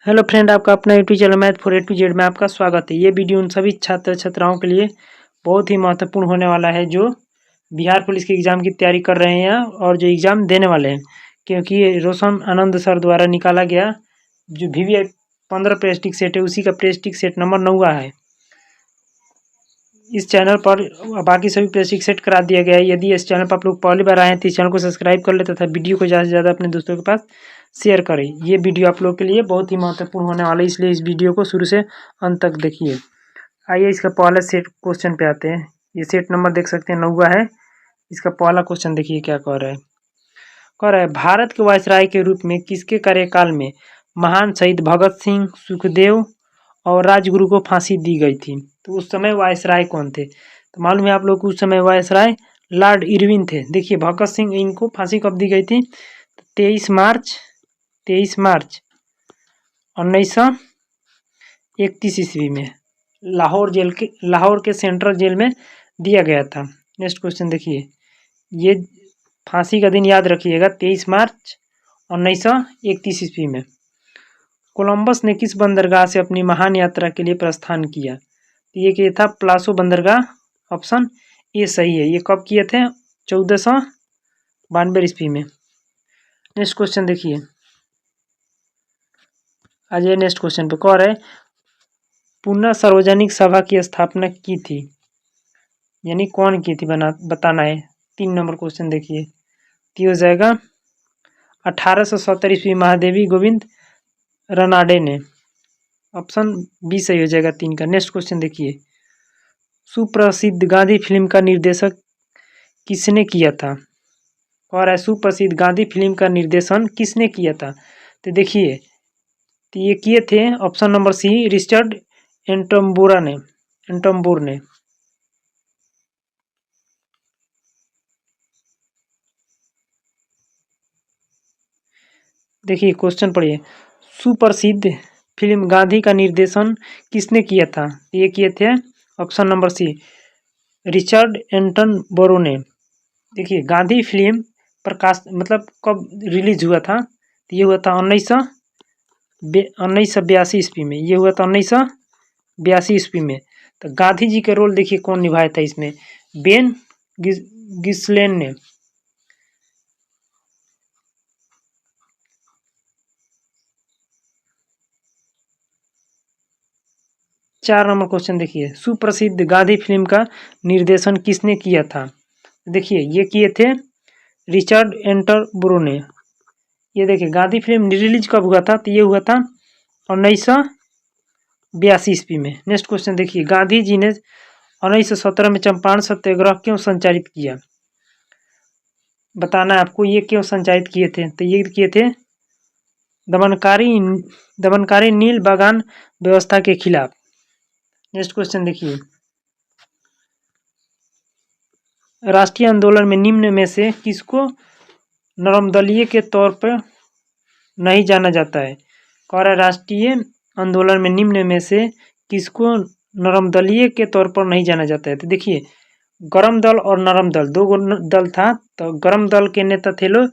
Hello friend, आपका अपना YouTube channel math for A to Z में आपका स्वागत है। ये वीडियो उन सभी छात्र छात्राओं के लिए बहुत ही महत्वपूर्ण होने वाला है जो बिहार पुलिस के एग्ज़ाम की तैयारी कर रहे हैं और जो एग्ज़ाम देने वाले हैं, क्योंकि ये रोशन आनंद सर द्वारा निकाला गया जो VVI 15 प्रेस्टिक सेट है, उसी का प्रेस्टिक सेट नंबर 9 है। इस चैनल पर बाकी सभी प्रेस्टिक सेट करा दिया गया है। यदि इस चैनल पर आप लोग पहली बार आए हैं तो इस चैनल को सब्सक्राइब कर ले तथा वीडियो को ज़्यादा से ज़्यादा अपने दोस्तों के पास शेयर करें। ये वीडियो आप लोग के लिए बहुत ही महत्वपूर्ण होने वाला है, इसलिए इस वीडियो को शुरू से अंत तक देखिए। आइए इसका पहला सेट क्वेश्चन पे आते हैं। ये सेट नंबर देख सकते हैं 9 है। इसका पहला क्वेश्चन देखिए क्या कह रहा है। कह रहा है भारत के वायसराय के रूप में किसके कार्यकाल में महान शहीद भगत सिंह, सुखदेव और राजगुरु को फांसी दी गई थी। तो उस समय वायसराय कौन थे? तो मालूम है आप लोग को उस समय वायसराय लॉर्ड इरविन थे। देखिए भगत सिंह, इनको फांसी कब दी गई थी? 23 मार्च 1931 ईस्वी में लाहौर के सेंट्रल जेल में दिया गया था। नेक्स्ट क्वेश्चन देखिए, ये फांसी का दिन याद रखिएगा 23 मार्च 1931 ईस्वी में। कोलंबस ने किस बंदरगाह से अपनी महान यात्रा के लिए प्रस्थान किया? तो ये था प्लासो बंदरगाह। ऑप्शन ए सही है। ये कब किए थे? 1492 ईस्वी में। नेक्स्ट क्वेश्चन देखिए, आज ये नेक्स्ट क्वेश्चन पे कह रहे पुनः सार्वजनिक सभा की स्थापना की थी, यानी कौन की थी बताना है। 3 नंबर क्वेश्चन देखिए, तो हो जाएगा 1870 ईस्वी महादेवी गोविंद रनाडे ने। ऑप्शन बी सही हो जाएगा 3 का। नेक्स्ट क्वेश्चन देखिए, सुप्रसिद्ध गांधी फिल्म का निर्देशक किसने किया था? और सुप्रसिद्ध गांधी फिल्म का निर्देशन किसने किया था? तो देखिए, तो ये किए थे ऑप्शन नंबर सी, रिचर्ड एंटम्बूर ने। देखिए क्वेश्चन पढ़िए, सुप्रसिद्ध फिल्म गांधी का निर्देशन किसने किया था? ये किए थे ऑप्शन नंबर सी, रिचर्ड एंटनबरो ने। देखिए गांधी फिल्म प्रकाश मतलब कब रिलीज हुआ था? तो ये हुआ था 1982 ईस्वी में। ये हुआ था 1982 ईस्वी में। तो गांधी जी का रोल देखिए कौन निभाया था इसमें? बेन गिस्लेन ने। 4 नंबर क्वेश्चन देखिए, सुप्रसिद्ध गांधी फिल्म का निर्देशन किसने किया था? देखिए ये किए थे रिचर्ड एंटनबरो ने। ये देखिए गांधी फिल्म रिलीज कब हुआ था? तो ये हुआ था 1982 ईस्वी में। नेक्स्ट क्वेश्चन देखिए, गांधी जी ने 1917 में चंपारण सत्याग्रह क्यों संचालित किया? बताना है आपको ये क्यों संचालित किए थे। तो ये किए थे दमनकारी नील बागान व्यवस्था के खिलाफ। नेक्स्ट क्वेश्चन देखिए, राष्ट्रीय आंदोलन में निम्न में से किसको नरमदलीय के तौर पर नहीं जाना जाता है? और राष्ट्रीय आंदोलन में निम्न में से किसको नरमदलीय के तौर पर नहीं जाना जाता है? तो देखिए गरम दल और नरम दल, 2 दल था। तो गरम दल के नेता थे लोग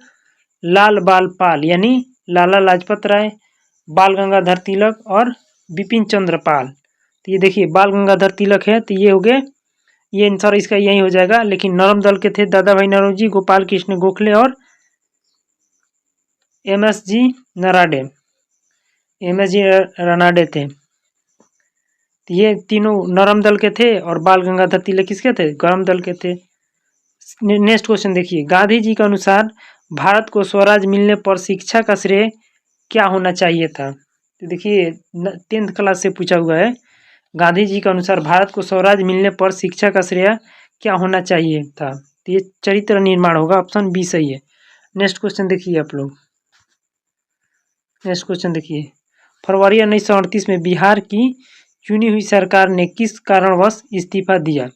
लाल बाल पाल, यानी लाला लाजपत राय, बाल गंगाधर तिलक और बिपिन चंद्र पाल। तो ये देखिए बाल गंगाधर तिलक है, तो ये हो गए, ये आंसर इसका यही हो जाएगा। लेकिन नरम दल के थे दादा भाई नौरोजी, गोपाल कृष्ण गोखले और MSG रनाडे थे। तो ये तीनों नरम दल के थे और बाल गंगाधर तिलक किसके थे? गरम दल के थे। नेक्स्ट क्वेश्चन देखिए, गांधी जी के अनुसार भारत को स्वराज मिलने पर शिक्षा का श्रेय क्या होना चाहिए था? तो देखिए 10th क्लास से पूछा हुआ है। गांधी जी के अनुसार भारत को स्वराज मिलने पर शिक्षा का श्रेय क्या होना चाहिए था? तो ये चरित्र निर्माण होगा। ऑप्शन बी सही है। नेक्स्ट क्वेश्चन देखिए आप लोग, नेक्स्ट क्वेश्चन देखिए, फरवरी 1938 में बिहार की चुनी हुई सरकार ने किस कारणवश इस्तीफा दिया?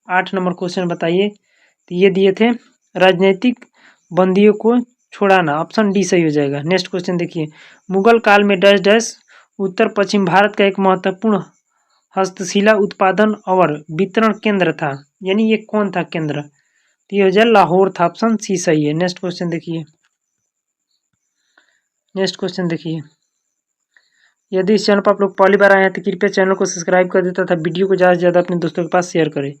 8 नंबर क्वेश्चन बताइए। तो ये दिए थे राजनीतिक बंदियों को छुड़ाना। ऑप्शन डी सही हो जाएगा। नेक्स्ट क्वेश्चन देखिए, मुगल काल में डैश डैश उत्तर पश्चिम भारत का एक महत्वपूर्ण हस्तशिला उत्पादन और वितरण केंद्र था, यानी ये कौन था केंद्र? तो ये हो जाए लाहौर था। ऑप्शन सी सही है। नेक्स्ट क्वेश्चन देखिए, नेक्स्ट क्वेश्चन देखिए, यदि इस चैनल पर आप लोग पहली बार आए हैं तो कृपया चैनल को सब्सक्राइब कर दें तथा वीडियो को ज़्यादा से ज़्यादा अपने दोस्तों के पास शेयर करें।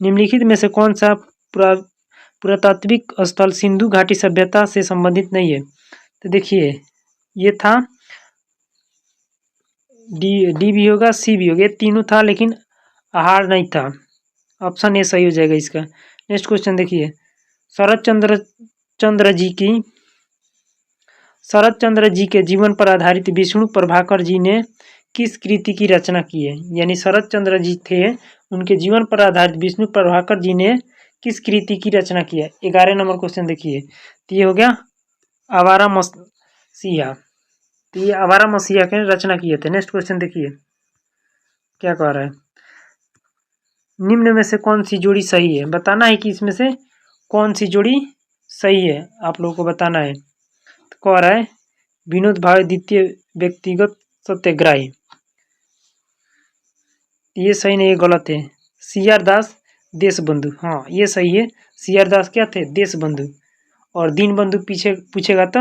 निम्नलिखित में से कौन सा पुरातात्विक स्थल सिंधु घाटी सभ्यता से संबंधित नहीं है? तो देखिए ये था डी भी होगा, सी भी होगा, ये तीनों था लेकिन आहार नहीं था। ऑप्शन ए सही हो जाएगा इसका। नेक्स्ट क्वेश्चन देखिए, शरद चंद्र जी के जीवन पर आधारित विष्णु प्रभाकर जी ने किस कृति की रचना की है? यानी शरद चंद्र जी थे, उनके जीवन पर आधारित विष्णु प्रभाकर जी ने किस कृति की रचना की है? 11 नंबर क्वेश्चन देखिए, तो ये हो गया आवारा मसीहा। तो ये आवारा मसीहा के रचना किए थे। नेक्स्ट क्वेश्चन देखिए क्या कह रहा है, निम्न में से कौन सी जोड़ी सही है? बताना है कि इसमें से कौन सी जोड़ी सही है, आप लोगों को बताना है। तो कह रहा है विनोद भावे द्वितीय व्यक्तिगत सत्याग्रही, ये सही नहीं, ये गलत है। CR दास देशबंधु, हाँ ये सही है। CR दास क्या थे? देशबंधु। और दीनबंधु पीछे पूछेगा तो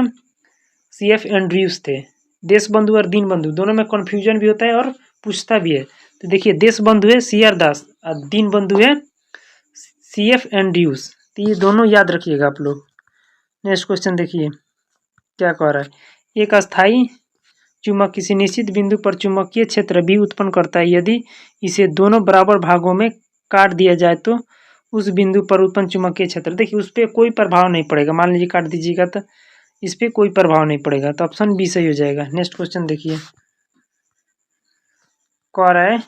CF एंड्रयूज थे। देशबंधु और दीनबंधु दोनों में कन्फ्यूजन भी होता है और पूछता भी है। तो देखिए देशबंधु है CR दास और दीनबंधु है CF एंड्रयूज। तो ये दोनों याद रखिएगा आप लोग। नेक्स्ट क्वेश्चन देखिए क्या कह रहा है, एक अस्थाई चुंबक किसी निश्चित बिंदु पर चुंबकीय क्षेत्र भी उत्पन्न करता है। यदि इसे दोनों बराबर भागों में काट दिया जाए तो उस बिंदु पर उत्पन्न चुंबकीय क्षेत्र, देखिए उस पर कोई प्रभाव नहीं पड़ेगा। मान लीजिए काट दीजिएगा तो इस पर कोई प्रभाव नहीं पड़ेगा, तो ऑप्शन बी सही हो जाएगा। नेक्स्ट क्वेश्चन देखिए कह रहा है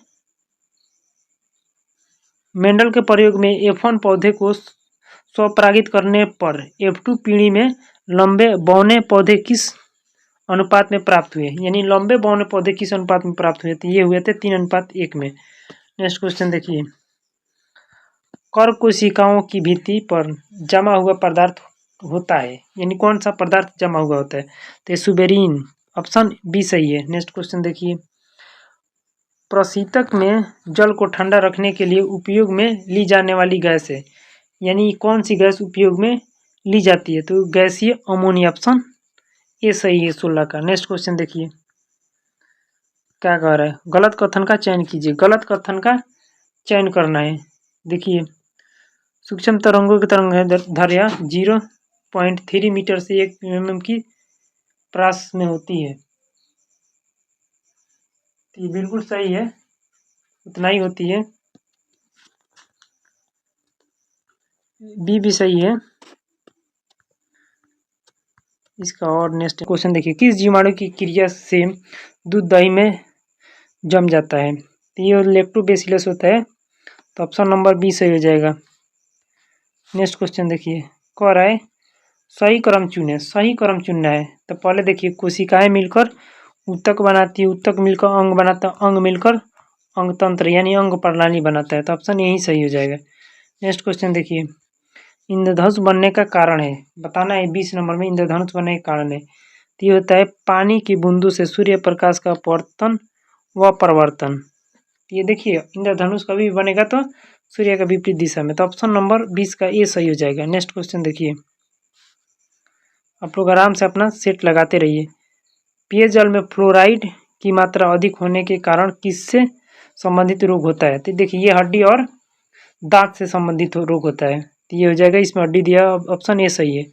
मेंडल के प्रयोग में F1 पौधे को स्वपरागित करने पर F2 पीढ़ी में लंबे बौने पौधे किस अनुपात में प्राप्त हुए? यानी लंबे बौने पौधे किस अनुपात में प्राप्त हुए थे? ये हुए थे 3:1 में। नेक्स्ट क्वेश्चन देखिए, कर्क कोशिकाओं की भित्ति पर जमा हुआ पदार्थ होता है, यानी कौन सा पदार्थ जमा हुआ होता है? तो सुबेरिन, ऑप्शन बी सही है। नेक्स्ट क्वेश्चन देखिए, प्रशीतक में जल को ठंडा रखने के लिए उपयोग में ली जाने वाली गैस है, यानी कौन सी गैस उपयोग में ली जाती है? तो गैसीय अमोनिया, ऑप्शन ये सही है 16 का। नेक्स्ट क्वेश्चन देखिए क्या कह रहा है, गलत कथन का चयन कीजिए। गलत कथन का चयन करना है। देखिए सूक्ष्म तरंगों की तरंग दैर्घ्य 0.3 मीटर से 1 mm की प्रास में होती है, तो ये बिल्कुल सही है, उतना ही होती है। बी भी सही है इसका। और नेक्स्ट क्वेश्चन देखिए, किस जीवाणु की क्रिया से दूध दही में जम जाता है? तो ये लैक्टोबैसिलस होता है, तो ऑप्शन नंबर बी सही हो जाएगा। नेक्स्ट क्वेश्चन देखिए कह रहा है सही क्रम चुने। सही क्रम चुनना है, तो पहले देखिए कोशिकाएं मिलकर ऊतक बनाती है, ऊतक मिलकर अंग बनाता है, अंग मिलकर अंग तंत्र यानी अंग प्रणाली बनाता है, तो ऑप्शन यही सही हो जाएगा। नेक्स्ट क्वेश्चन देखिए, इंद्रधनुष बनने का कारण है, बताना है 20 नंबर में इंद्रधनुष बनने का कारण है। तो ये होता है पानी की बूंदों से सूर्य प्रकाश का अपवर्तन व प्रवर्तन। ये देखिए इंद्रधनुष कभी बनेगा तो सूर्य का विपरीत दिशा में, तो ऑप्शन नंबर 20 का ए सही हो जाएगा। नेक्स्ट क्वेश्चन देखिए, आप लोग आराम से अपना सेट लगाते रहिए। पेयजल में फ्लोराइड की मात्रा अधिक होने के कारण किससे संबंधित रोग होता है? तो देखिए ये हड्डी और दांत से संबंधित रोग होता है, तो ये हो जाएगा, इसमें हड्डी दिया, ऑप्शन ए सही है।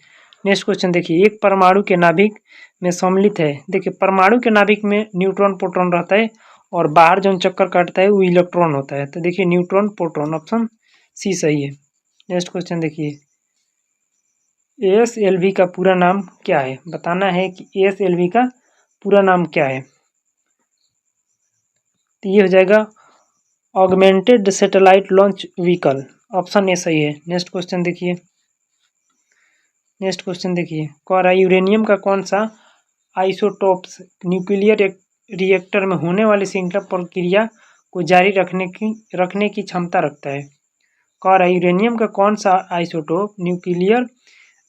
नेक्स्ट क्वेश्चन देखिए, एक परमाणु के नाभिक में सम्मिलित है। देखिए परमाणु के नाभिक में न्यूट्रॉन प्रोटॉन रहता है और बाहर जो चक्कर काटता है वो इलेक्ट्रॉन होता है, तो देखिए न्यूट्रॉन प्रोटॉन, ऑप्शन सी सही है। नेक्स्ट क्वेश्चन देखिए, ASLV का पूरा नाम क्या है? बताना है कि ASLV का पूरा नाम क्या है। तो ये हो जाएगा augmented satellite launch vehicle, option A सही है। नेक्स्ट क्वेश्चन देखिए, कह रहा है यूरेनियम का कौन सा आइसोटोप्स न्यूक्लियर रिएक्टर में होने वाली श्रृंखला प्रक्रिया को जारी रखने की क्षमता रखता है? कह रहा है यूरेनियम का कौन सा आइसोटोप न्यूक्लियर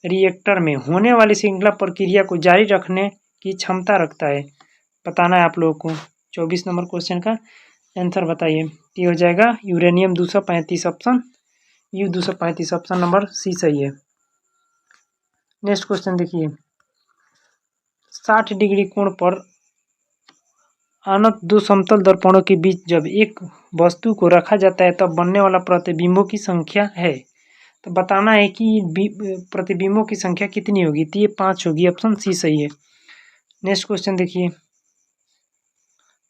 रिएक्टर में होने वाली श्रृंखला प्रक्रिया को जारी रखने की क्षमता रखता है? बताना है आप लोगों को। 24 नंबर क्वेश्चन का आंसर बताइए। ये हो जाएगा uranium 235, option U235, option number C सही है। नेक्स्ट क्वेश्चन देखिए, 60 डिग्री कोण पर अनंत दो समतल दर्पणों के बीच जब एक वस्तु को रखा जाता है तब बनने वाला प्रतिबिंबों की संख्या है। तो बताना है कि प्रतिबिंबों की संख्या कितनी होगी, तो ये 5 होगी। ऑप्शन सी सही है। नेक्स्ट क्वेश्चन देखिए,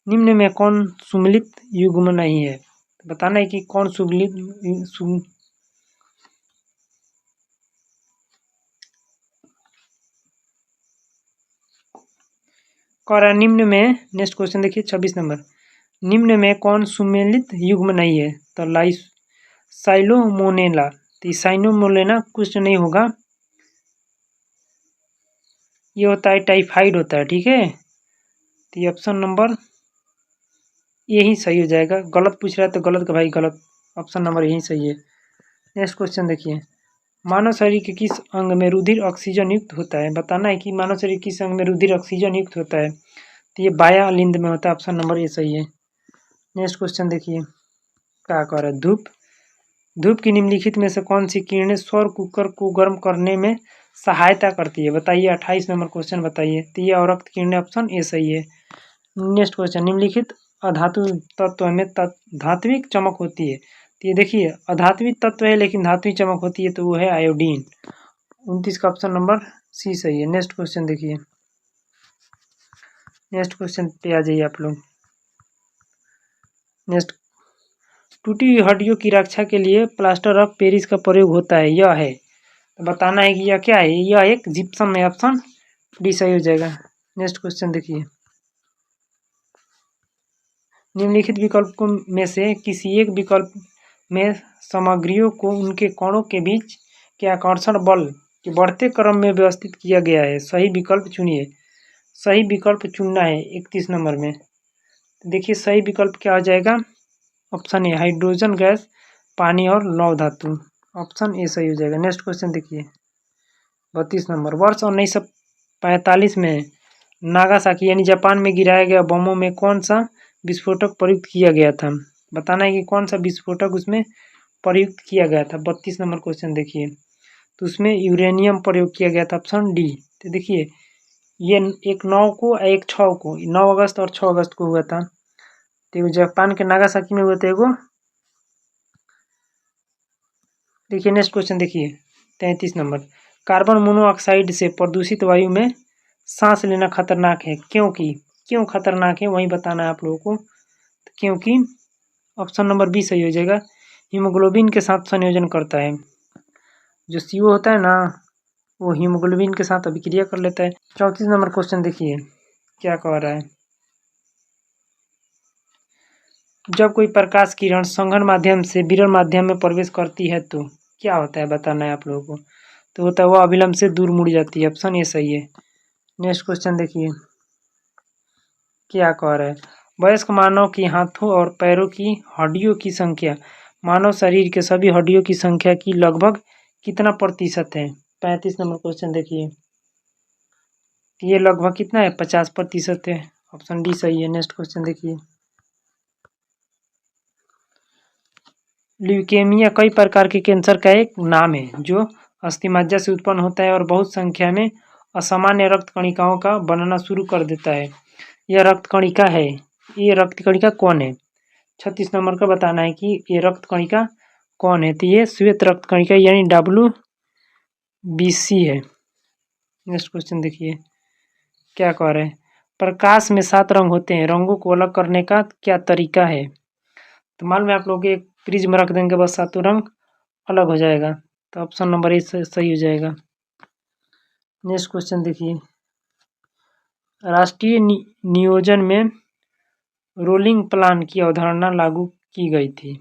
निम्न में कौन सुमेलित युग्म नहीं है। तो बताना है कि कौन निम्न में, नेक्स्ट क्वेश्चन देखिए 26 नंबर, निम्न में कौन सुमेलित युग्म नहीं है। तो साइलोमोनेला, तो साइलोमोनेला कुछ नहीं होगा, ये होता है टाइफाइड होता है, ठीक है। तो ये ऑप्शन नंबर यही सही हो जाएगा। गलत पूछ रहा है तो गलत का भाई गलत, ऑप्शन नंबर यही सही है। नेक्स्ट क्वेश्चन देखिए, मानव शरीर के किस अंग में रुधिर ऑक्सीजन युक्त होता है। बताना है कि मानव शरीर किस अंग में रुधिर ऑक्सीजन युक्त होता है। तो ये बाया लिंद में होता है, ऑप्शन नंबर ये सही है। नेक्स्ट क्वेश्चन देखिए, क्या कह रहा है, धूप की निम्नलिखित में से कौन सी किरणें सौर कुकर को गर्म करने में सहायता करती है। बताइए, 28 नंबर क्वेश्चन बताइए। तो ये अवरक्त किरणें, ऑप्शन ए सही है। नेक्स्ट क्वेश्चन, निम्नलिखित अधातु तत्व में धात्विक चमक होती है। तो ये देखिए, अधात्विक तत्व है लेकिन धात्विक चमक होती है, तो वो है आयोडीन। 29 का ऑप्शन नंबर सी सही है। नेक्स्ट क्वेश्चन देखिए, नेक्स्ट क्वेश्चन पे आ जाइए आप लोग। नेक्स्ट, टूटी हुई हड्डियों की रक्षा के लिए प्लास्टर ऑफ पेरिस का प्रयोग होता है, यह है। तो बताना है कि यह क्या है, यह एक जिप्सम है, ऑप्शन डी सही हो जाएगा। नेक्स्ट क्वेश्चन देखिए, निम्नलिखित विकल्पों में से किसी एक विकल्प में सामग्रियों को उनके कणों के बीच के आकर्षण बल के बढ़ते क्रम में व्यवस्थित किया गया है। सही विकल्प चुनिए। सही विकल्प चुनना है 31 नंबर में। देखिए सही विकल्प क्या हो जाएगा, ऑप्शन ए हाइड्रोजन गैस, पानी और लौह धातु, ऑप्शन ए सही हो जाएगा। नेक्स्ट क्वेश्चन देखिए, 32 नंबर, वर्ष 1945 में नागासाकी यानी जापान में गिराया गया बमों में कौन सा विस्फोटक प्रयुक्त किया गया था। बताना है कि कौन सा विस्फोटक उसमें प्रयुक्त किया गया था। 32 नंबर क्वेश्चन देखिए, तो उसमें यूरेनियम प्रयोग किया गया था, ऑप्शन डी। तो देखिए, ये एक 9 को एक 6 को, 9 अगस्त और 6 अगस्त को हुआ था। तो जापान के नागासाकी में हुआ था एगो। देखिए नेक्स्ट क्वेश्चन देखिए, 33 नंबर, कार्बन मोनोऑक्साइड से प्रदूषित वायु में सांस लेना खतरनाक है, क्यों खतरनाक है वही बताना है आप लोगों को। क्योंकि ऑप्शन नंबर बी सही हो जाएगा, हीमोग्लोबिन के साथ संयोजन करता है। जो CO होता है ना, वो हीमोग्लोबिन के साथ अभिक्रिया कर लेता है। 34 नंबर क्वेश्चन देखिए, क्या कह रहा है, जब कोई प्रकाश किरण संघन माध्यम से विरल माध्यम में प्रवेश करती है तो क्या होता है, बताना है आप लोगों को। तो होता है वो अविलंब से दूर मुड़ जाती है, ऑप्शन ये सही है। नेक्स्ट क्वेश्चन देखिए, क्या कह रहा है, वयस्क मानव की हाथों और पैरों की हड्डियों की संख्या मानव शरीर के सभी हड्डियों की संख्या की लगभग कितना प्रतिशत है। 35 नंबर क्वेश्चन देखिए, ये लगभग कितना है, 50% है, ऑप्शन डी सही है। नेक्स्ट क्वेश्चन देखिए, ल्यूकेमिया कई प्रकार के कैंसर का एक नाम है जो अस्थिमज्जा से उत्पन्न होता है और बहुत संख्या में असामान्य रक्त कणिकाओं का बनना शुरू कर देता है। यह रक्त कणिका है, ये रक्त कणिका कौन है। 36 नंबर का बताना है कि ये रक्त कणिका कौन है। तो ये श्वेत रक्त कणिका यानी WBC है। नेक्स्ट क्वेश्चन देखिए, क्या कह रहे हैं, प्रकाश में 7 रंग होते हैं, रंगों को अलग करने का क्या तरीका है। तो मान में आप लोग एक प्रिज्म रख देंगे, बस 7 रंग अलग हो जाएगा। तो ऑप्शन नंबर ए सही हो जाएगा। नेक्स्ट क्वेश्चन देखिए, राष्ट्रीय नियोजन में रोलिंग प्लान की अवधारणा लागू की गई थी।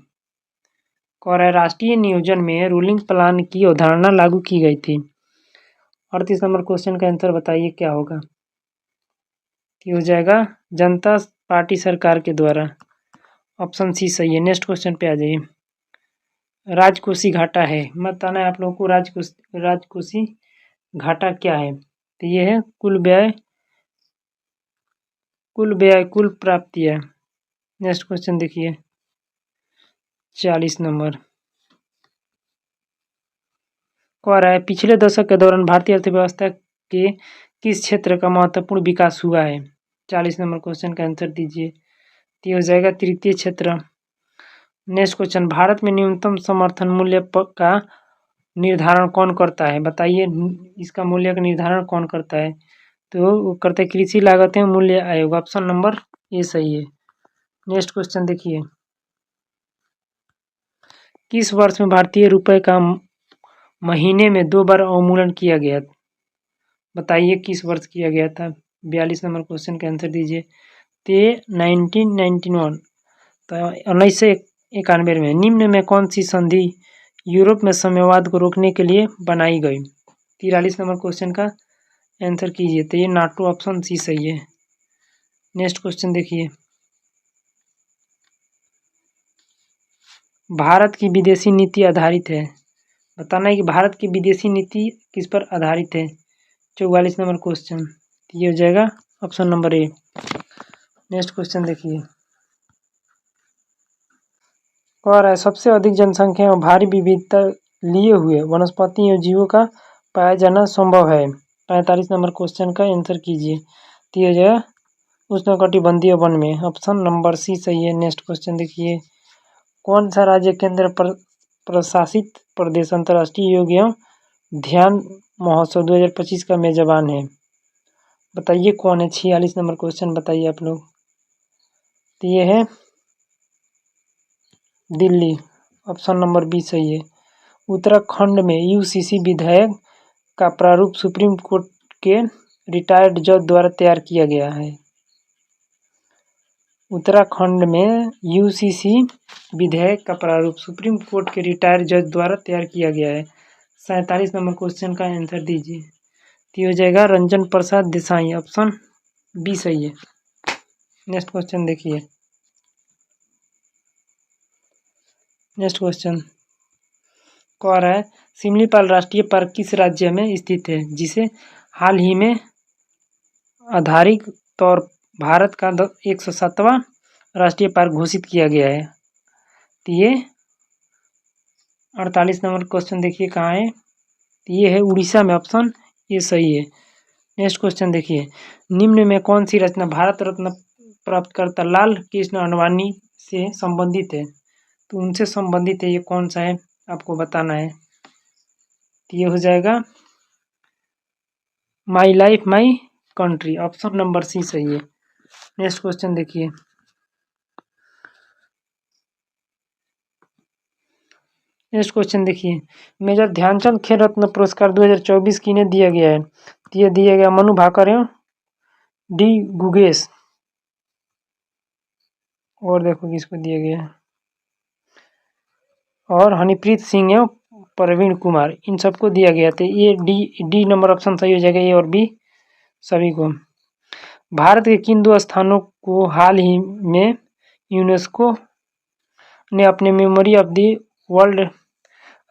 और राष्ट्रीय नियोजन में रोलिंग प्लान की अवधारणा लागू की गई थी। 38 नंबर क्वेश्चन का आंसर बताइए क्या होगा। ये हो जाएगा जनता पार्टी सरकार के द्वारा, ऑप्शन सी सही है। नेक्स्ट क्वेश्चन पे आ जाइए, राजकोषी घाटा है, बताना है आप लोगों को राजकोषी घाटा क्या है। तो ये है कुल व्यय कुल प्राप्तियां। नेक्स्ट क्वेश्चन देखिए, 40 नंबर, कह रहा है पिछले दशक के दौरान भारतीय अर्थव्यवस्था के किस क्षेत्र का महत्वपूर्ण विकास हुआ है। 40 नंबर क्वेश्चन का आंसर दीजिए। तो ये हो जाएगा तृतीय क्षेत्र। नेक्स्ट क्वेश्चन, भारत में न्यूनतम समर्थन मूल्य का निर्धारण कौन करता है? बताइए, इसका मूल्य का निर्धारण कौन करता है? तो वो करते कृषि लागत एवं मूल्य आयोग। ऑप्शन नंबर ए सही है। नेक्स्ट क्वेश्चन देखिए, किस वर्ष में भारतीय रुपए का महीने में 2 बार अवमूल्यन किया गया? बताइए किस वर्ष किया गया था? 42 नंबर क्वेश्चन का आंसर दीजिए। तो ये 1991, तो 1991 में। निम्न में कौन सी संधि यूरोप में साम्यवाद को रोकने के लिए बनाई गई? 43 नंबर क्वेश्चन का आंसर कीजिए। तो ये नाटो, ऑप्शन सी सही है। नेक्स्ट क्वेश्चन देखिए, भारत की विदेशी नीति आधारित है। बताना है कि भारत की विदेशी नीति किस पर आधारित है। 44 नंबर क्वेश्चन, ये हो जाएगा option number A. Next question देखिए, कह रहा है सबसे अधिक जनसंख्या और भारी विविधता लिए हुए वनस्पति एवं जीवों का पाया जाना संभव है। 45 नंबर क्वेश्चन का आंसर कीजिए। तो ये हो जाएगा उष्णकटिबंधीय वन में। ऑप्शन नंबर सी सही है। नेक्स्ट क्वेश्चन देखिए, कौन सा राज्य केंद्र प्रशासित प्रदेश अंतर्राष्ट्रीय योग एवं ध्यान महोत्सव 2025 का मेजबान है? बताइए कौन है? 46 नंबर क्वेश्चन बताइए आप लोग। तो ये है दिल्ली, ऑप्शन नंबर बी सही है। उत्तराखंड में यूसीसी विधेयक का प्रारूप सुप्रीम कोर्ट के रिटायर्ड जज द्वारा तैयार किया गया है। उत्तराखंड में यूसीसी विधेयक का प्रारूप सुप्रीम कोर्ट के रिटायर्ड जज द्वारा तैयार किया गया है। 47 नंबर क्वेश्चन का आंसर दीजिए। तो हो जाएगा रंजन प्रसाद देसाई, ऑप्शन बी सही है। नेक्स्ट क्वेश्चन देखिए, नेक्स्ट क्वेश्चन कह रहा है सिमलीपाल राष्ट्रीय पार्क किस राज्य में स्थित है, जिसे हाल ही में आधिकारिक तौर भारत का 107वां राष्ट्रीय पार्क घोषित किया गया है? तो ये 48 नंबर क्वेश्चन देखिए कहाँ है। तो ये है उड़ीसा में, ऑप्शन ये सही है। नेक्स्ट क्वेश्चन देखिए, निम्न में कौन सी रचना भारत रत्न प्राप्तकर्ता लाल कृष्ण आडवाणी से संबंधित है? तो उनसे संबंधित है, ये कौन सा है आपको बताना है। तो ये हो जाएगा my life my country, option number C सही है। नेक्स्ट क्वेश्चन देखिए, नेक्स्ट क्वेश्चन देखिए, मेजर ध्यानचंद खेल रत्न पुरस्कार 2024 किन्हें दिया गया है? तो ये दिया गया मनु भाकर एवं डी गुगेश, और देखो किसको दिया गया है, और हनीप्रीत सिंह एवं प्रवीण कुमार, इन सबको दिया गया था। ये डी नंबर ऑप्शन सही हो जाएगा, ए और बी सभी को। भारत के किन 2 स्थानों को हाल ही में यूनेस्को ने अपने memory of the world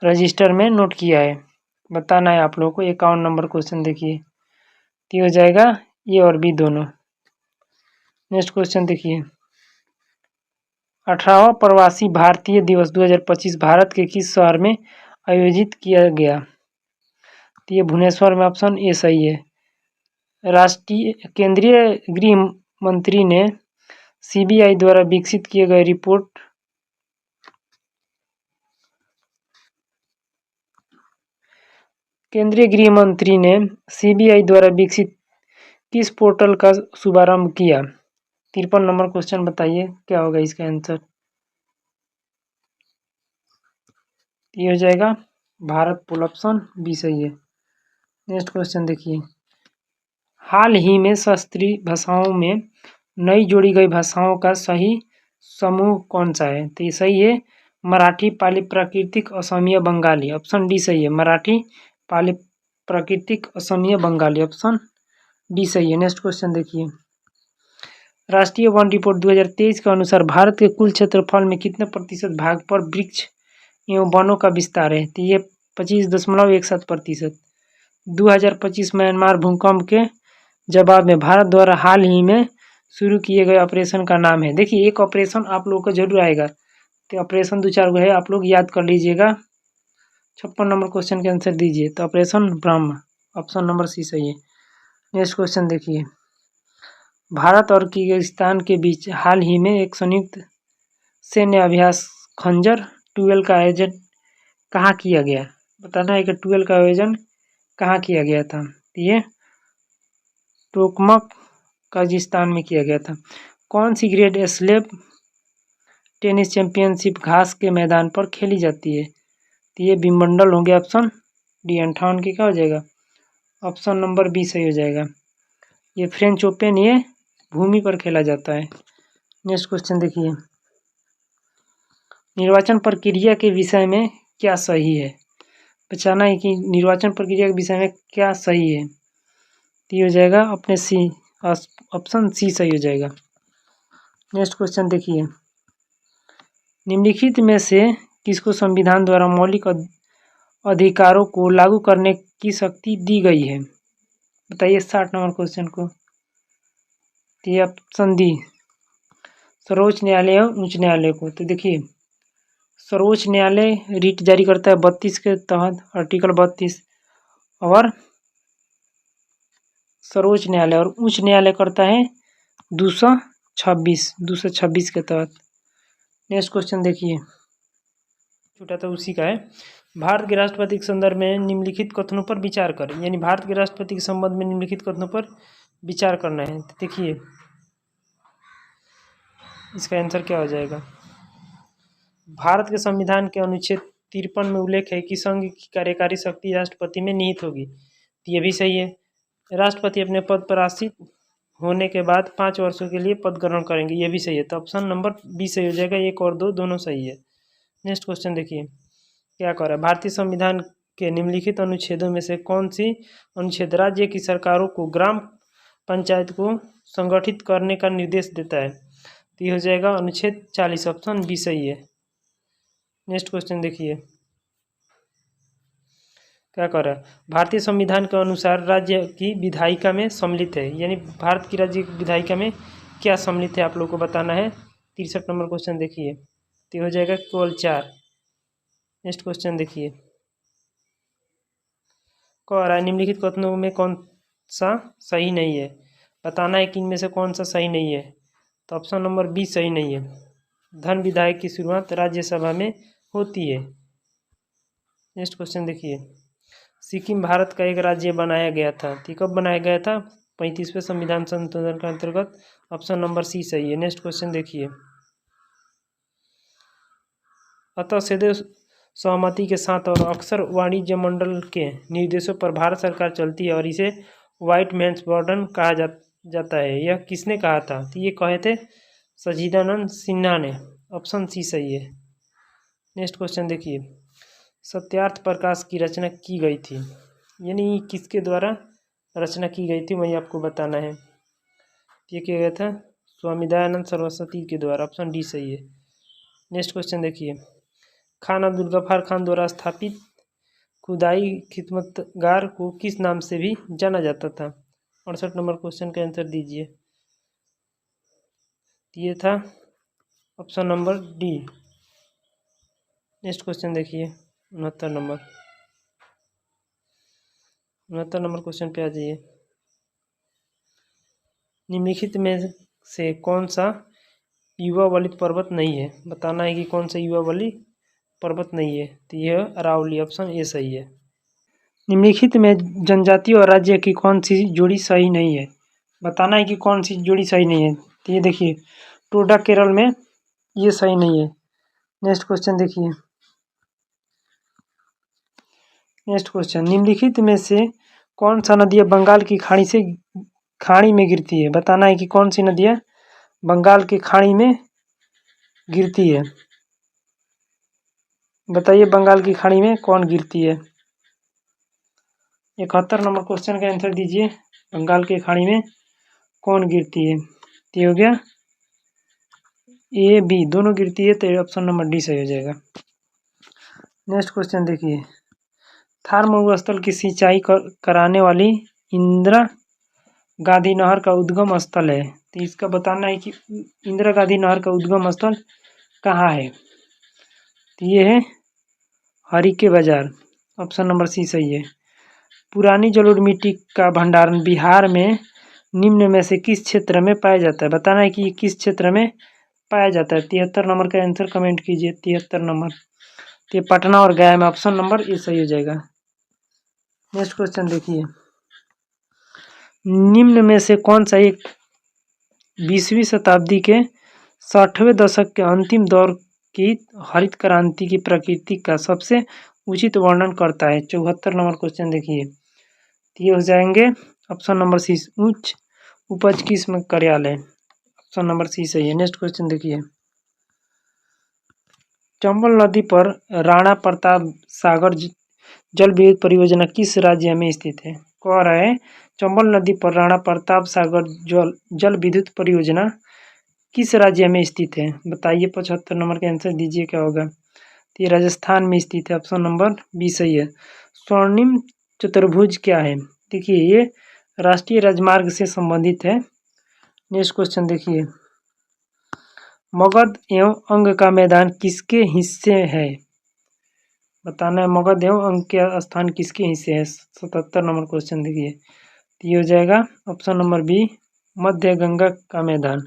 register में नोट किया है? बताना है आप लोगों को। 51 नंबर क्वेश्चन देखिए। तो हो जाएगा ए और बी दोनों। नेक्स्ट क्वेश्चन देखिए, 18वां प्रवासी भारतीय दिवस 2025 भारत के किस शहर में आयोजित किया गया? तो ये भुवनेश्वर में, ऑप्शन ए सही है। केंद्रीय गृह मंत्री ने सीबीआई द्वारा विकसित किए गए रिपोर्ट केंद्रीय गृह मंत्री ने सीबीआई द्वारा विकसित किस पोर्टल का शुभारंभ किया? 53 नंबर क्वेश्चन बताइए क्या होगा इसका आंसर। ये हो जाएगा भारत पोल, ऑप्शन बी सही है। नेक्स्ट क्वेश्चन देखिए, हाल ही में शास्त्रीय भाषाओं में नई जोड़ी गई भाषाओं का सही समूह कौन सा है? तो ये सही है मराठी, पाली प्राकृतिक, असमिया, बंगाली, ऑप्शन डी सही है। मराठी, पाली प्राकृतिक, असमिया, बंगाली, ऑप्शन डी सही है। नेक्स्ट क्वेश्चन देखिए, राष्ट्रीय वन रिपोर्ट 2023 के अनुसार भारत के कुल क्षेत्रफल में कितने प्रतिशत भाग पर वृक्ष एवं वनों का विस्तार है? तो ये 25.17%। 2025 म्यांमार भूकंप के जवाब में भारत द्वारा हाल ही में शुरू किए गए ऑपरेशन का नाम है। देखिए एक ऑपरेशन आप लोगों को जरूर आएगा, तो ऑपरेशन 2-4 गो है, आप लोग याद कर लीजिएगा। 56 नंबर क्वेश्चन के आंसर दीजिए। तो ऑपरेशन ब्रह्म, ऑप्शन नंबर सी सही है। नेक्स्ट क्वेश्चन देखिए, भारत और किर्गिस्तान के बीच हाल ही में एक संयुक्त सैन्य अभ्यास खंजर 12 का आयोजन कहाँ किया गया? बताना है कि 12 का आयोजन कहाँ किया गया था? ये टोकमक कजाकिस्तान में किया गया था। कौन सी ग्रेट स्लेब टेनिस चैंपियनशिप घास के मैदान पर खेली जाती है? तो ये विंबलडन हो गया ऑप्शन डी। 58 की क्या हो जाएगा? ऑप्शन नंबर बी सही हो जाएगा। ये फ्रेंच ओपन ये भूमि पर खेला जाता है। नेक्स्ट क्वेश्चन देखिए, निर्वाचन प्रक्रिया के विषय में क्या सही है? बचाना है कि निर्वाचन प्रक्रिया के विषय में क्या सही है? तो ये हो जाएगा अपने सी, ऑप्शन सी सही हो जाएगा। नेक्स्ट क्वेश्चन देखिए, निम्नलिखित में से किसको संविधान द्वारा मौलिक अधिकारों को लागू करने की शक्ति दी गई है? बताइए 60 नंबर क्वेश्चन को। तो ये ऑप्शन दी, सर्वोच्च न्यायालय और उच्च न्यायालय को। तो देखिए, सर्वोच्च न्यायालय रिट जारी करता है 32 के तहत, आर्टिकल 32, और सर्वोच्च न्यायालय और उच्च न्यायालय करता है 226 के तहत। नेक्स्ट क्वेश्चन देखिए, छोटा तो उसी का है। भारत के राष्ट्रपति के संदर्भ में निम्नलिखित कथनों पर विचार करें, यानी भारत के राष्ट्रपति के संबंध में निम्नलिखित कथनों पर विचार करना है। तो देखिए इसका आंसर क्या हो जाएगा? भारत के संविधान के अनुच्छेद 53 में उल्लेख है कि संघ की कार्यकारी शक्ति राष्ट्रपति में निहित होगी। तो ये भी सही है। राष्ट्रपति अपने पद पर आसीन होने के बाद 5 वर्षों के लिए पद ग्रहण करेंगे, ये भी सही है। तो ऑप्शन नंबर बी सही हो जाएगा। 1 और 2 दोनों सही है। नेक्स्ट क्वेश्चन देखिए, क्या कर रहा है, भारतीय संविधान के निम्नलिखित अनुच्छेदों में से कौन सी अनुच्छेद राज्य की सरकारों को ग्राम पंचायत को संगठित करने का निर्देश देता है? तो ये हो जाएगा अनुच्छेद 40, ऑप्शन बी सही है। नेक्स्ट क्वेश्चन देखिए, क्या कर रहा है, भारतीय संविधान के अनुसार राज्य की विधायिका में सम्मिलित है, यानी भारत की राज्य की विधायिका में क्या सम्मिलित है आप लोग को बताना है। 63 नंबर क्वेश्चन देखिए, तो हो जाएगा केवल 4। नेक्स्ट क्वेश्चन देखिए, कह रहा है निम्नलिखित कथनों में कौन सा सही नहीं है? बताना है कि इनमें से कौन सा सही नहीं है। तो ऑप्शन नंबर बी सही नहीं है, धन विधायक की शुरुआत राज्यसभा में होती है। नेक्स्ट क्वेश्चन देखिए, सिक्किम भारत का एक राज्य बनाया गया था, तो कब बनाया गया था? 35वें संविधान संशोधन के अंतर्गत। ऑप्शन नंबर सी सही है। नेक्स्ट क्वेश्चन देखिए, अतः सदैव सहमति के साथ और अक्सर वाणिज्य मंडल के निर्देशों पर भारत सरकार चलती है और इसे व्हाइट मैन्स बर्डन कहा जाता है। यह किसने कहा था? तो ये कहे थे सच्चिदानंद सिन्हा ने। ऑप्शन सी सही है। नेक्स्ट क्वेश्चन देखिए, सत्यार्थ प्रकाश की रचना की गई थी, यानी किसके द्वारा रचना की गई थी वही आपको बताना है। ये किया गया था स्वामी दयानंद सरस्वती के द्वारा। ऑप्शन डी सही है। नेक्स्ट क्वेश्चन देखिए, खान अब्दुल गफ्फार खान द्वारा स्थापित खुदाई खिदमतगार को किस नाम से भी जाना जाता था? 68 नंबर क्वेश्चन का आंसर दीजिए। ये था option number D. Next question देखिए, 69 नंबर क्वेश्चन पे आ जाइए। निम्नलिखित में से कौन सा युवा वलित पर्वत नहीं है? बताना है कि कौन सा युवा वलित पर्वत नहीं है। तो यह अरावली, ऑप्शन ए सही है। निम्नलिखित में जनजाति और राज्य की कौन सी जोड़ी सही नहीं है? बताना है कि कौन सी जोड़ी सही नहीं है। तो ये देखिए, टोडा केरल में ये सही नहीं है। नेक्स्ट क्वेश्चन देखिए, नेक्स्ट क्वेश्चन, निम्नलिखित में से कौन सा नदियाँ बंगाल की खाड़ी में गिरती है? बताना है कि कौन सी नदियाँ बंगाल की खाड़ी में गिरती है। बताइए बंगाल की खाड़ी में कौन गिरती है? 71 नंबर क्वेश्चन का आंसर दीजिए, बंगाल की खाड़ी में कौन गिरती है? तो ये हो गया ए बी दोनों गिरती है, तो ऑप्शन नंबर डी सही हो जाएगा। नेक्स्ट क्वेश्चन देखिए, थार मरुस्थल की सिंचाई कराने वाली इंदिरा गांधी नहर का उद्गम स्थल है। तो इसका बताना है कि इंदिरा गांधी नहर का उद्गम स्थल कहाँ है? तो ये है हरिके बाजार। ऑप्शन नंबर सी सही है। पुरानी जलोढ़ मिट्टी का भंडारण बिहार में निम्न में से किस क्षेत्र में पाया जाता है? बताना है कि ये किस क्षेत्र में पाया जाता है। 73 नंबर का आंसर कमेंट कीजिए। 73 नंबर, तो ये पटना और गया में ऑप्शन नंबर ए सही हो जाएगा। नेक्स्ट क्वेश्चन देखिए, निम्न में से कौन सा एक 20वीं शताब्दी के 60वें दशक के अंतिम दौर की हरित क्रांति की प्रकृति का सबसे उचित वर्णन करता है? 74 नंबर क्वेश्चन देखिए, तो ये हो जाएंगे ऑप्शन नंबर सी, उच्च उपज किस्म कार्यालय। ऑप्शन नंबर सी सही है। नेक्स्ट क्वेश्चन देखिए, चंबल नदी पर राणा प्रताप सागर जल विद्युत परियोजना किस राज्य में स्थित है? कह रहा है चंबल नदी पर राणा प्रताप सागर जल विद्युत परियोजना किस राज्य में स्थित है? बताइए। 75 नंबर का आंसर दीजिए, क्या होगा? तो ये राजस्थान में स्थित है। ऑप्शन नंबर बी सही है। स्वर्णिम चतुर्भुज क्या है? देखिए, ये राष्ट्रीय राजमार्ग से संबंधित है। नेक्स्ट क्वेश्चन देखिए, मगध एवं अंग का मैदान किसके हिस्से है? बताना है मगध एवं अंग के स्थान किसके हिस्से है। 77 नंबर क्वेश्चन देखिए, तो ये हो जाएगा ऑप्शन नंबर बी, मध्य गंगा का मैदान।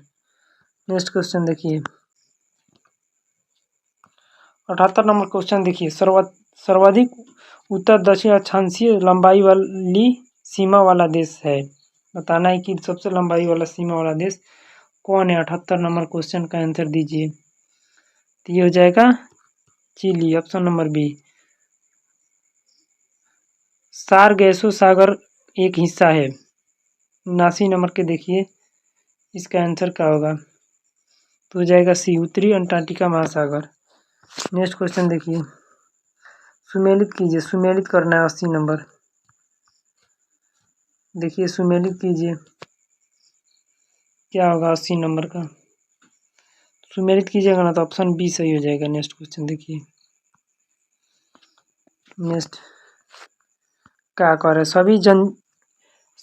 नेक्स्ट क्वेश्चन देखिए, 78 नंबर क्वेश्चन देखिए, सर्वाधिक उत्तर दक्षिण अक्षांशीय लंबाई वाली सीमा वाला देश है। बताना है कि सबसे लंबाई वाला सीमा वाला देश कौन है। 78 नंबर क्वेश्चन का आंसर दीजिए, तो ये हो जाएगा Chile. Option number B. Sargasso सागर एक हिस्सा है। 79 नंबर के देखिए, इसका आंसर क्या होगा? तो हो जाएगा सी, उत्तरी अंटार्कटिका महासागर। नेक्स्ट क्वेश्चन देखिए, सुमेलित कीजिए, सुमेलित करना है। 80 नंबर देखिए, सुमेलित कीजिए, क्या होगा 80 नंबर का? सुमेलित कीजिएगा ना तो ऑप्शन बी सही हो जाएगा। नेक्स्ट क्वेश्चन देखिए, नेक्स्ट क्या कर रहे,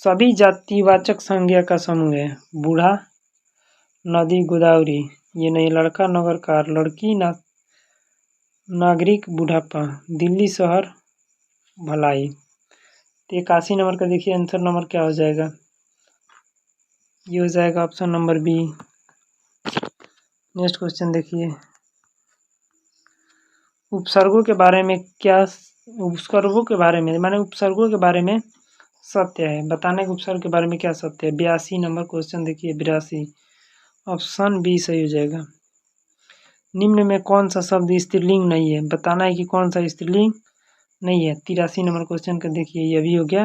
सभी जातिवाचक संज्ञा का समूह है। बूढ़ा, नदी, गोदावरी, ये नहीं, लड़का, नगरकार, लड़की, नागरिक, बुढ़ापा, दिल्ली शहर, भलाई। तो 81 नंबर का देखिए आंसर नंबर क्या हो जाएगा? ये हो जाएगा option number B. Next question देखिए, उपसर्गों के बारे में क्या, उपसर्गों के बारे में माने उपसर्गों के बारे में सत्य है। बताने के उपसर्ग के बारे में क्या सत्य है। 82 नंबर क्वेश्चन देखिए, 82, ऑप्शन बी सही हो जाएगा। निम्न में कौन सा शब्द स्त्रीलिंग नहीं है? बताना है कि कौन सा स्त्रीलिंग नहीं है। 83 नंबर क्वेश्चन का देखिए, ये भी हो गया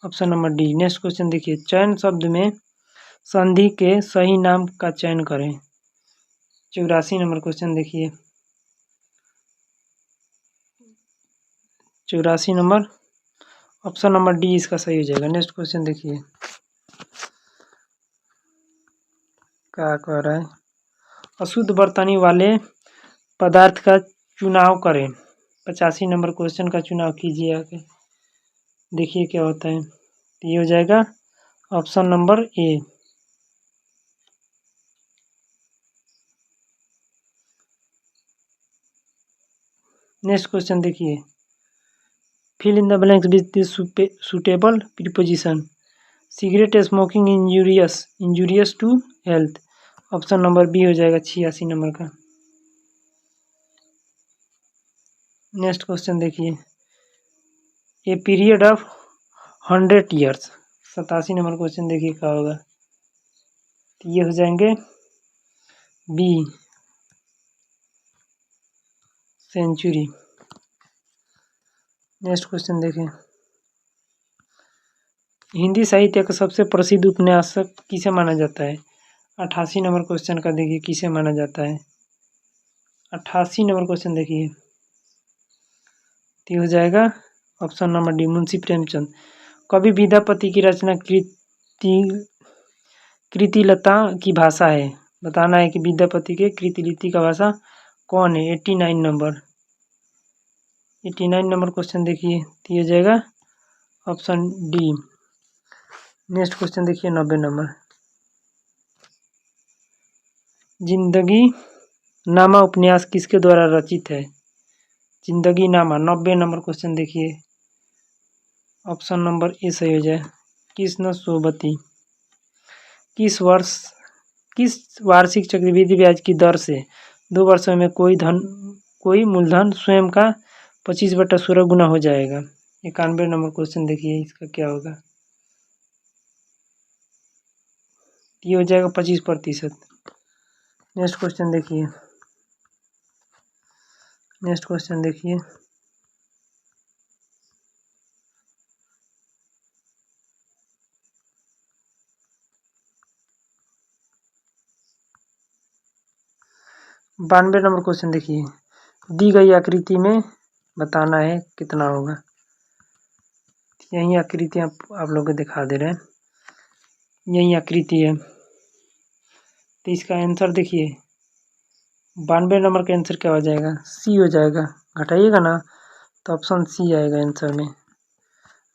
option number D. Next question देखिए, चयन शब्द में संधि के सही नाम का चयन करें। 84 नंबर क्वेश्चन देखिए, 84 नंबर, ऑप्शन नंबर डी इसका सही हो जाएगा। नेक्स्ट क्वेश्चन देखिए, क्या कह रहा है, अशुद्ध बर्तनी वाले पदार्थ का चुनाव करें। 85 नंबर क्वेश्चन का चुनाव कीजिए आके, देखिए क्या होता है। तो ये हो जाएगा option number A. Next question देखिए, fill in the blanks with this suitable preposition. Cigarette smoking injurious to health. Option number B हो जाएगा 86 नंबर का। नेक्स्ट क्वेश्चन देखिए, a period of 100 years. 87 number question देखिए क्या होगा। तो ये हो जाएंगे बी, सेंचुरी। नेक्स्ट क्वेश्चन देखें, हिंदी साहित्य का सबसे प्रसिद्ध उपन्यासक किसे माना जाता है? 88 नंबर क्वेश्चन का देखिए, किसे माना जाता है। 88 नंबर क्वेश्चन देखिए, तो हो जाएगा option number D, Munshi Premchand. कवि विद्यापति की रचना कृतिलता की भाषा है। बताना है कि विद्यापति के कृतिलिपि का भाषा कौन है। 89 नंबर, 89 नंबर क्वेश्चन देखिए, तो हो जाएगा ऑप्शन डी। नेक्स्ट क्वेश्चन देखिए, 90 नंबर, जिंदगी नामा उपन्यास किसके द्वारा रचित है? जिंदगी नामा, 90 नंबर क्वेश्चन देखिए, ऑप्शन नंबर ए सही हो जाए, कृष्ण सोबती। किस वार्षिक चक्रवृद्धि ब्याज की दर से 2 वर्षों में कोई मूलधन स्वयं का 25/16 गुना हो जाएगा। 91 नंबर क्वेश्चन देखिए, इसका क्या होगा। ये हो जाएगा 25%। नेक्स्ट क्वेश्चन देखिए, 92 नंबर क्वेश्चन देखिए, दी गई आकृति में बताना है कितना होगा। यही आकृतियाँ आप लोग को दिखा दे रहे हैं, यही आकृति है। तो इसका आंसर देखिए, 92 नंबर का आंसर क्या हो जाएगा, सी हो जाएगा। घटाइएगा ना तो ऑप्शन सी आएगा आंसर में।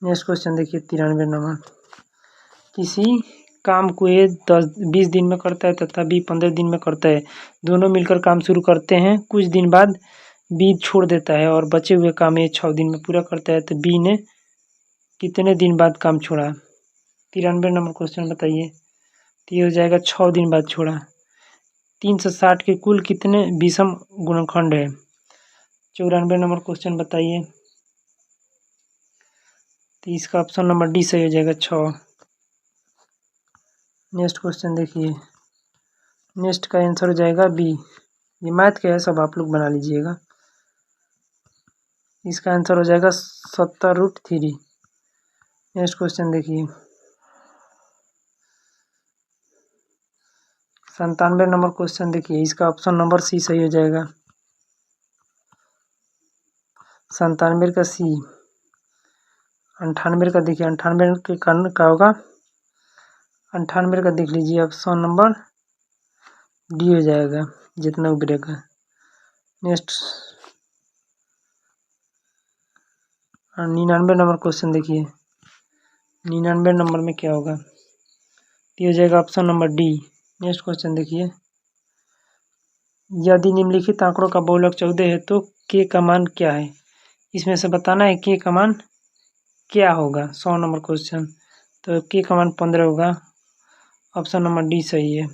नेक्स्ट क्वेश्चन देखिए, 93 नंबर, किसी काम को ए 20 दिन में करता है तथा बी 15 दिन में करता है। दोनों मिलकर काम शुरू करते हैं, कुछ दिन बाद बी छोड़ देता है और बचे हुए काम ए 6 दिन में पूरा करता है, तो बी ने कितने दिन बाद काम छोड़ा। 93 नंबर क्वेश्चन बताइए। तो ये हो जाएगा 6 दिन बाद छोड़ा। 360 के कुल कितने विषम गुणनखंड है। 94 नंबर क्वेश्चन बताइए। तो इसका ऑप्शन नंबर डी सही हो जाएगा, 6। नेक्स्ट क्वेश्चन देखिए, नेक्स्ट का आंसर हो जाएगा बी। ये मैथ का है, सब आप लोग बना लीजिएगा। इसका आंसर हो जाएगा 70√3। नेक्स्ट क्वेश्चन देखिए, 97 नंबर क्वेश्चन देखिए, इसका ऑप्शन नंबर सी सही हो जाएगा। 97 का सी। 98 का देखिए, 98 के कारण क्या होगा, 98 का देख लीजिए, ऑप्शन नंबर डी हो जाएगा, जितना उभरेगा। नेक्स्ट 99 नंबर क्वेश्चन देखिए, 99 नंबर में क्या होगा, ये हो जाएगा option number D. Next question देखिए, यदि निम्नलिखित आंकड़ों का बहुलक 14 है तो के का मान क्या है। इसमें से बताना है के का मान क्या होगा। 100 नंबर क्वेश्चन, तो के का मान 15 होगा। ऑप्शन नंबर डी सही है।